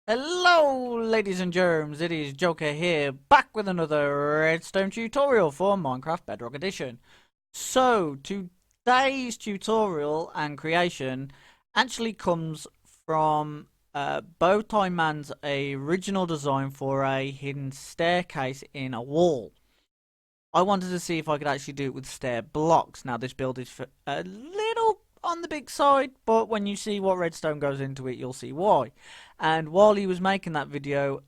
Hello ladies and germs, it is Joker here, back with another redstone tutorial for Minecraft Bedrock Edition. So, today's tutorial and creation actually comes from Bowtie Man's original design for a hidden staircase in a wall. I wanted to see if I could actually do it with stair blocks. Now this build is a little on the big side, but when you see what redstone goes into it, you'll see why. And while he was making that video,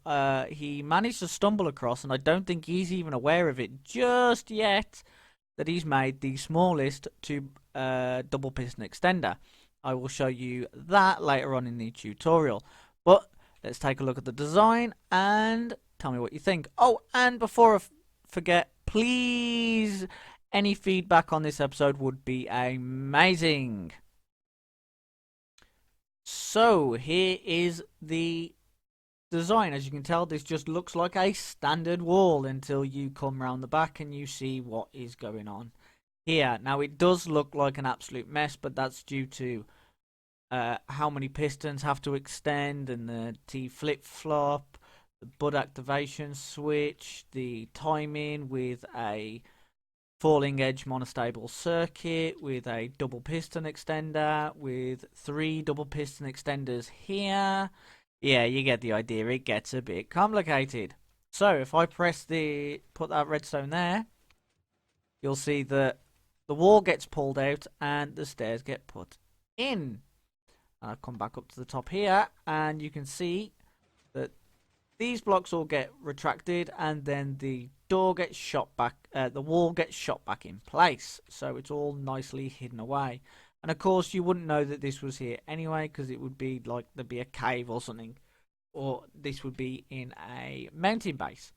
he managed to stumble across, and I don't think he's even aware of it just yet, that he's made the smallest double piston extender. I will show you that later on in the tutorial. But let's take a look at the design and tell me what you think. Oh, and before I forget, please, any feedback on this episode would be amazing. So here is the design. As you can tell, this just looks like a standard wall until you come round the back and you see what is going on here. Now it does look like an absolute mess, but that's due to how many pistons have to extend and the T flip-flop, the bud activation switch, the timing with a falling edge monostable circuit with a double piston extender with 3 double piston extenders here. Yeah, you get the idea. It gets a bit complicated. So if I put that redstone there, you'll see that the wall gets pulled out and the stairs get put in. I'll come back up to the top here and you can see that these blocks all get retracted and then the door gets shot back, the wall gets shot back in place. So it's all nicely hidden away. And of course you wouldn't know that this was here anyway, because it would be like there'd be a cave or something. Or this would be in a mountain base.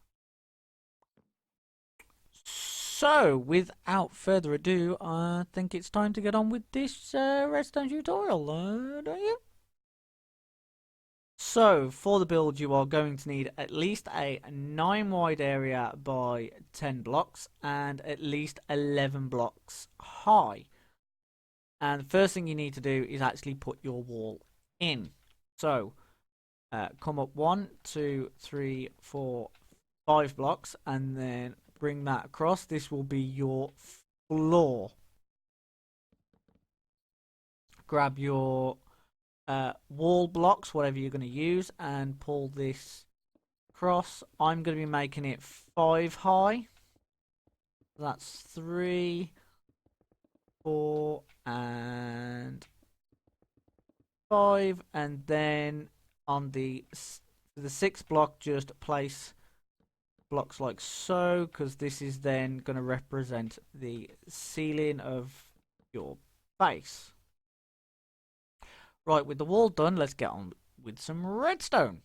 So without further ado, I think it's time to get on with this redstone tutorial, don't you? So, for the build, you are going to need at least a 9 wide area by 10 blocks and at least 11 blocks high. And the first thing you need to do is actually put your wall in. So, come up 1, 2, 3, 4, 5 blocks and then bring that across. This will be your floor. Grab your wall blocks, whatever you're going to use, and pull this across. I'm going to be making it 5 high. That's 3, 4, and 5. And then on the 6th block, just place blocks like so, because this is then going to represent the ceiling of your base. Right, with the wall done, let's get on with some redstone.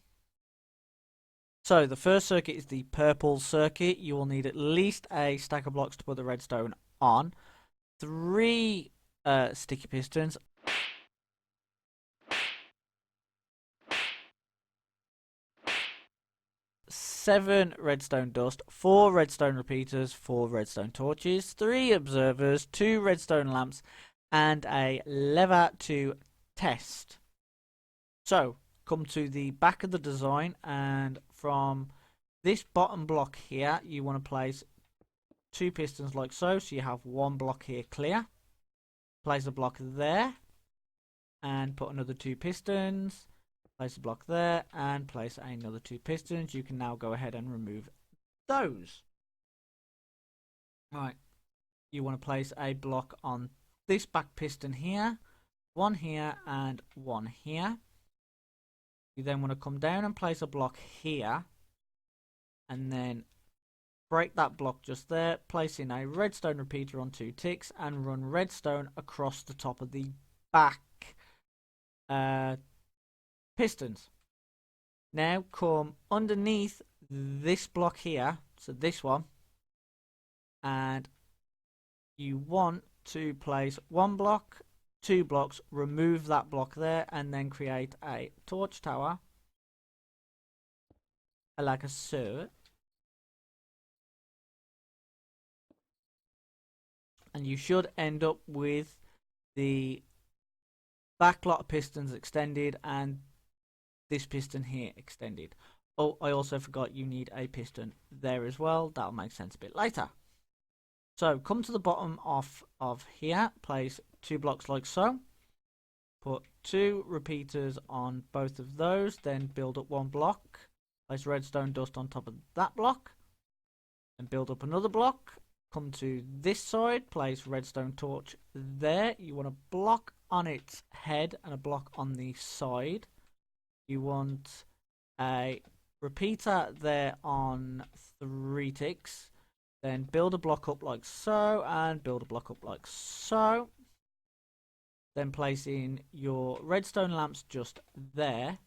So the first circuit is the purple circuit. You will need at least a stack of blocks to put the redstone on. 3 sticky pistons. 7 redstone dust, 4 redstone repeaters, 4 redstone torches, 3 observers, 2 redstone lamps, and a lever to test. So, come to the back of the design, and from this bottom block here, you want to place 2 pistons like so. So you have 1 block here clear. Place a block there, and put another 2 pistons. Place a block there, and place another 2 pistons. You can now go ahead and remove those. Right, you want to place a block on this back piston here, 1 here, and 1 here. You then want to come down and place a block here, and then break that block just there, placing a redstone repeater on 2 ticks, and run redstone across the top of the back pistons. Now come underneath this block here, so this one, and you want to place 1 block, 2 blocks, remove that block there, and then create a torch tower like so. And you should end up with the back lot of pistons extended and this piston here extended. Oh, I also forgot you need a piston there as well. That'll make sense a bit later. So come to the bottom of here, place 2 blocks like so. Put 2 repeaters on both of those, then build up 1 block. Place redstone dust on top of that block. And build up another block. Come to this side, place redstone torch there. You want a block on its head and a block on the side. You want a repeater there on 3 ticks. Then build a block up like so, and build a block up like so. Then place in your redstone lamps just there.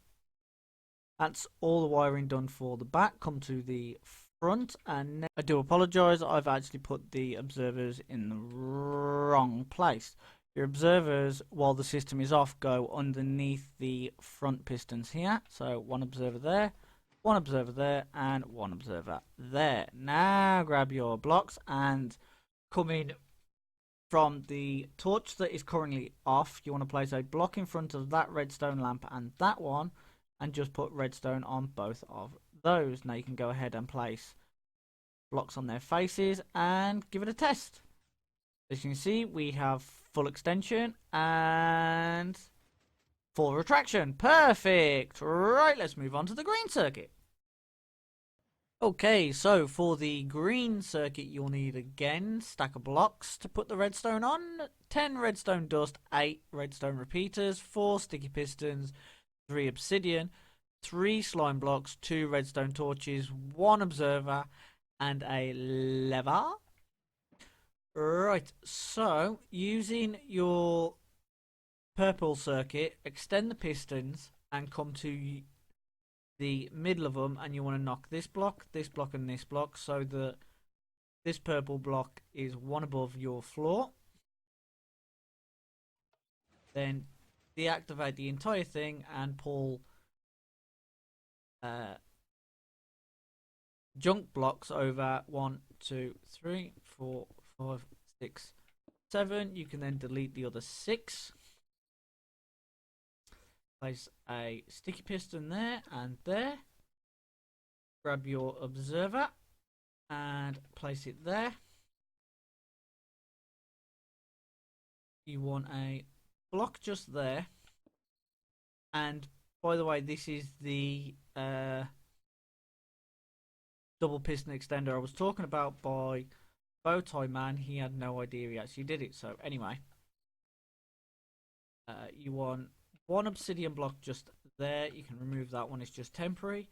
That's all the wiring done for the back. Come to the front, and I do apologise, I've actually put the observers in the wrong place. Your observers, while the system is off, go underneath the front pistons here. So 1 observer there, 1 observer there, and 1 observer there. Now grab your blocks and come in from the torch that is currently off. You want to place a block in front of that redstone lamp and that one, and just put redstone on both of those. Now you can go ahead and place blocks on their faces and give it a test. As you can see, we have full extension and full retraction. Perfect. Right, let's move on to the green circuit. Okay, so for the green circuit, you'll need again stack of blocks to put the redstone on. 10 redstone dust, 8 redstone repeaters, 4 sticky pistons, 3 obsidian, 3 slime blocks, 2 redstone torches, 1 observer, and a lever. Right, so using your purple circuit, extend the pistons and come to the middle of them, and you want to knock this block, and this block, so that this purple block is one above your floor. Then deactivate the entire thing and pull junk blocks over 1, 2, 3, 4, 5, 6, 7. You can then delete the other 6. Place a sticky piston there and there. Grab your observer and place it there. You want a block just there. And by the way, this is the double piston extender I was talking about by Bowtie Man. He had no idea he actually did it. So anyway, you want 1 obsidian block just there. You can remove that one, it's just temporary.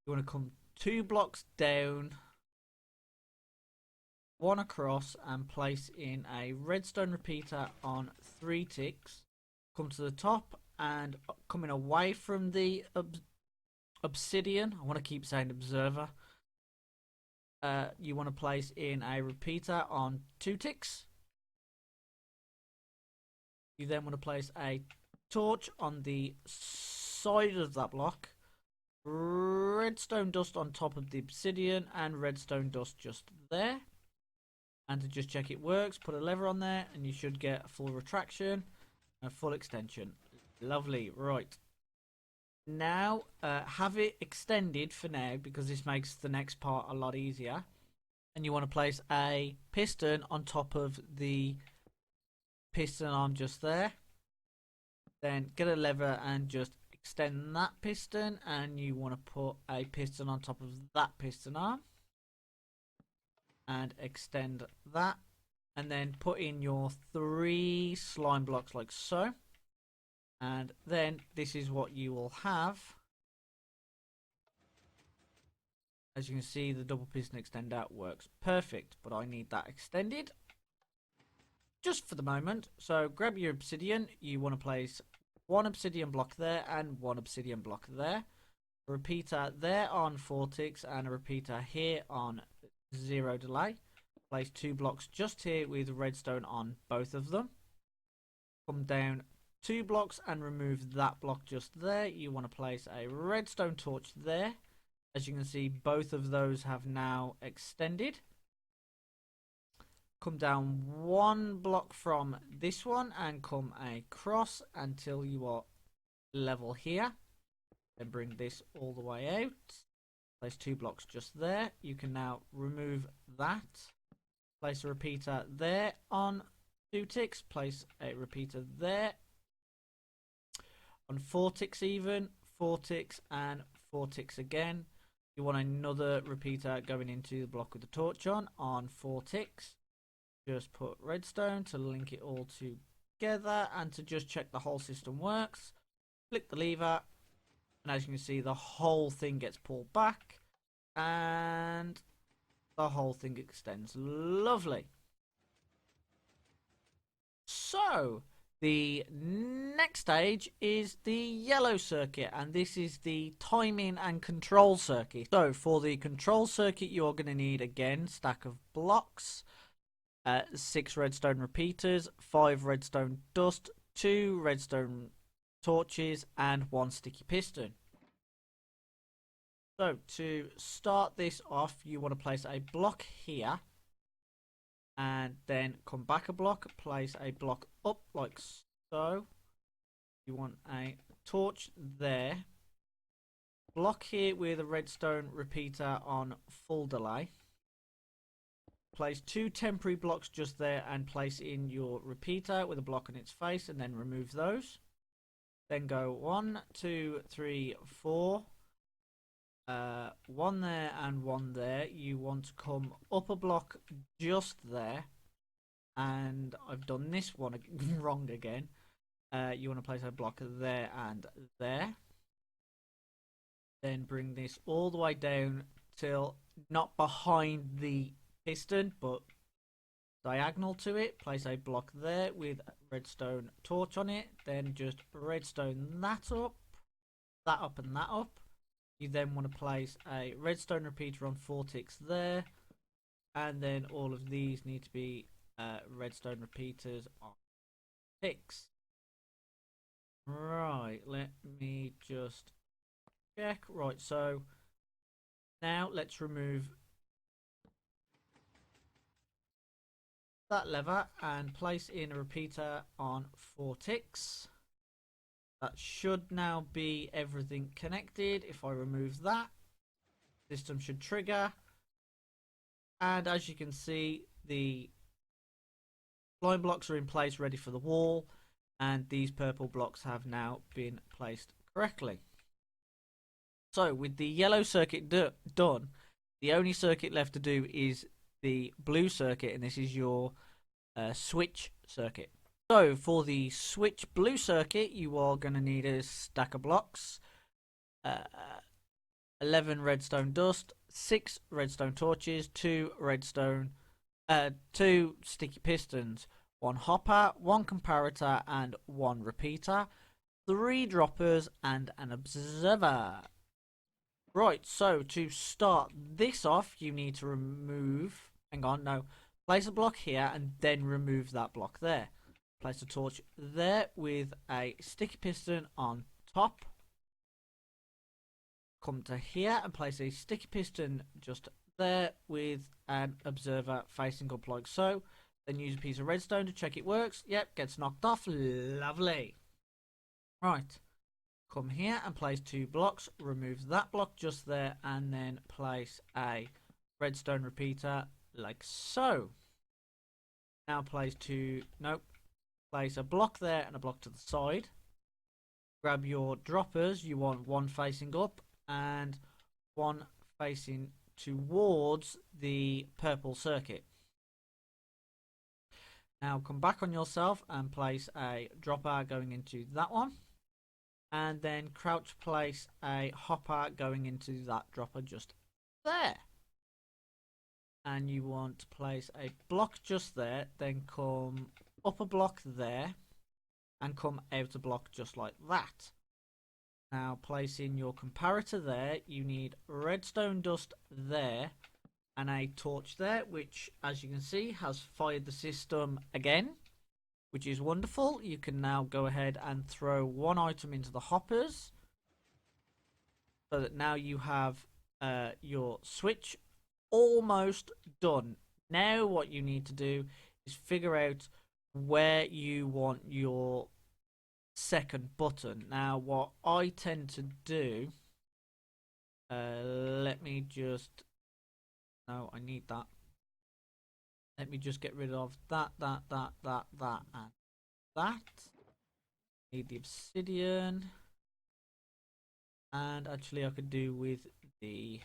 You want to come 2 blocks down, 1 across, and place in a redstone repeater on 3 ticks. Come to the top and coming away from the obsidian, I want to keep saying observer. You want to place in a repeater on 2 ticks. You then want to place a torch on the side of that block, redstone dust on top of the obsidian, and redstone dust just there. And to just check it works, put a lever on there and you should get a full retraction and a full extension. Lovely. Right, now have it extended for now, because this makes the next part a lot easier. And you want to place a piston on top of the piston arm just there. Then get a lever and just extend that piston, and you want to put a piston on top of that piston arm and extend that, and then put in your 3 slime blocks like so. And then this is what you will have. As you can see, the double piston extender works perfect, but I need that extended just for the moment. So grab your obsidian. You want to place 1 obsidian block there and 1 obsidian block there. A repeater there on 4 ticks and a repeater here on 0 delay. Place 2 blocks just here with redstone on both of them. Come down 2 blocks and remove that block just there. You want to place a redstone torch there. As you can see, both of those have now extended. Come down 1 block from this one and come across until you are level here. Then bring this all the way out. Place 2 blocks just there. You can now remove that. Place a repeater there on 2 ticks. Place a repeater there on 4 ticks even. 4 ticks and 4 ticks again. You want another repeater going into the block with the torch on 4 ticks. Just put redstone to link it all together and to just check the whole system works. Flick the lever, and as you can see, the whole thing gets pulled back and the whole thing extends. Lovely. So the next stage is the yellow circuit, and this is the timing and control circuit. So for the control circuit, you're going to need again stack of blocks, 6 redstone repeaters, 5 redstone dust, 2 redstone torches, and 1 sticky piston. So to start this off, you want to place a block here, and then come back a block, place a block up like so. You want a torch there, block here with a redstone repeater on full delay. Place 2 temporary blocks just there and place in your repeater with a block on its face, and then remove those. Then go 1, 2, 3, 4. 1 there and 1 there. You want to come up a block just there, and I've done this one wrong again. You want to place a block there and there. Then bring this all the way down till not behind the piston but diagonal to it. Place a block there with redstone torch on it. Then just redstone that up, and that up. You then want to place a redstone repeater on 4 ticks there, and then all of these need to be redstone repeaters on ticks. Right, let me just check. Right, so now let's remove that lever and place in a repeater on 4 ticks. That should now be everything connected. If I remove that, system should trigger, and as you can see, the line blocks are in place ready for the wall, and these purple blocks have now been placed correctly. So with the yellow circuit done, the only circuit left to do is the blue circuit, and this is your switch circuit. So for the switch blue circuit, you are going to need a stack of blocks, 11 redstone dust, 6 redstone torches, 2 sticky pistons, 1 hopper, 1 comparator, and 1 repeater, 3 droppers, and an observer. Right, so to start this off, you need to remove, place a block here and then remove that block there. Place a torch there with a sticky piston on top. Come to here and place a sticky piston just there with an observer facing up like so. Then use a piece of redstone to check it works. Yep, gets knocked off. Lovely. Right. Come here and place 2 blocks. Remove that block just there and then place a redstone repeater like so. Now place a block there and a block to the side. Grab your droppers. You want 1 facing up and 1 facing towards the purple circuit. Now come back on yourself and place a dropper going into that one, and then crouch place a hopper going into that dropper just there. And you want to place a block just there, then come up a block there and come out a block just like that. Now place in your comparator there. You need redstone dust there and a torch there, which as you can see has fired the system again, which is wonderful. You can now go ahead and throw 1 item into the hoppers, so that now you have your switch almost done. Now what you need to do is figure out where you want your second button. Now what I tend to do, let me just, no, I need that. Let me just get rid of that, and that. Need the obsidian. And actually I could do with the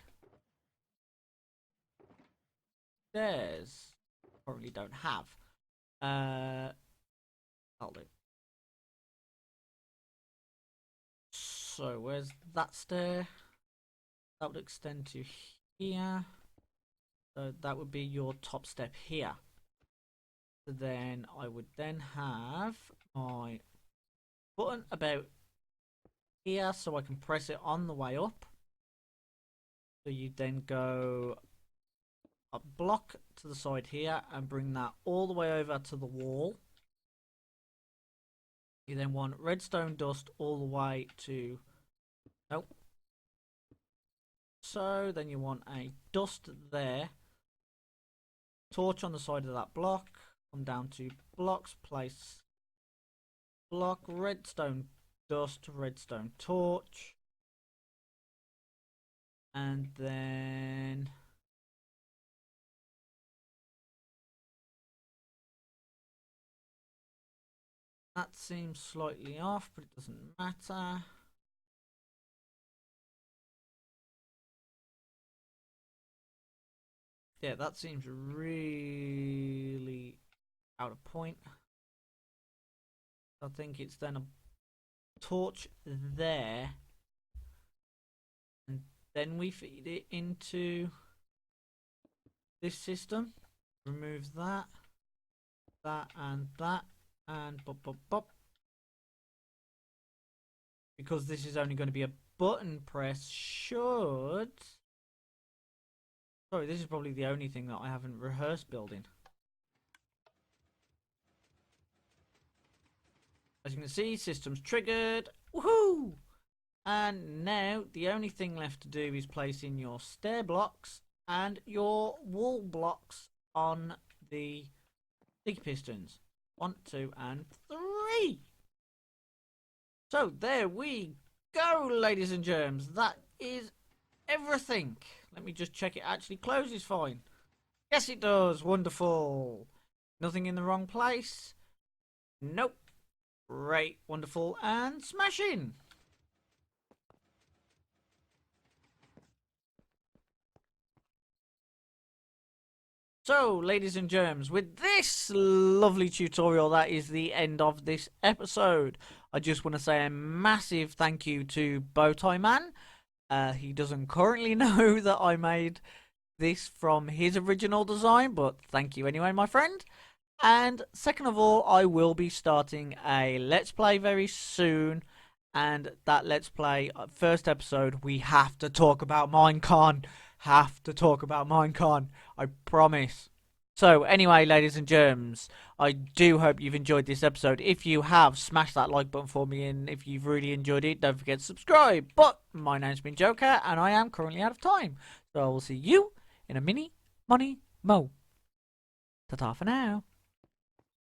stairs. Probably don't have. I'll do. So where's that stair? That would extend to here. So that would be your top step here. So then I would then have my button about here so I can press it on the way up. So you then go a block to the side here and bring that all the way over to the wall. You then want redstone dust all the way to, nope. So then you want a dust there. Torch on the side of that block. Come down to blocks, place block, redstone dust, redstone torch. And then that seems slightly off, but it doesn't matter. Yeah, that seems really out of point. I think it's then a torch there, and then we feed it into this system. Remove that, and bop, bop, bop. Because this is only going to be a button press, should... Sorry, this is probably the only thing that I haven't rehearsed building. As you can see, system's triggered. Woohoo! And now the only thing left to do is place in your stair blocks and your wall blocks on the sticky pistons. 1, 2, and 3. So there we go, ladies and germs. That is everything. Let me just check it actually closes fine. Yes, it does. Wonderful. Nothing in the wrong place. Nope. Great, wonderful, and smashing. So, ladies and germs, with this lovely tutorial, that is the end of this episode. I just want to say a massive thank you to Bowtie Man. He doesn't currently know that I made this from his original design, but thank you anyway, my friend. And second of all, I will be starting a Let's Play very soon. And that Let's Play, first episode, we have to talk about Minecon. Have to talk about Minecon. I promise. So anyway, ladies and germs, I do hope you've enjoyed this episode. If you have, smash that like button for me. And if you've really enjoyed it, don't forget to subscribe. But my name's been Joker, and I am currently out of time. So I will see you in a mini money mo. Ta-ta for now.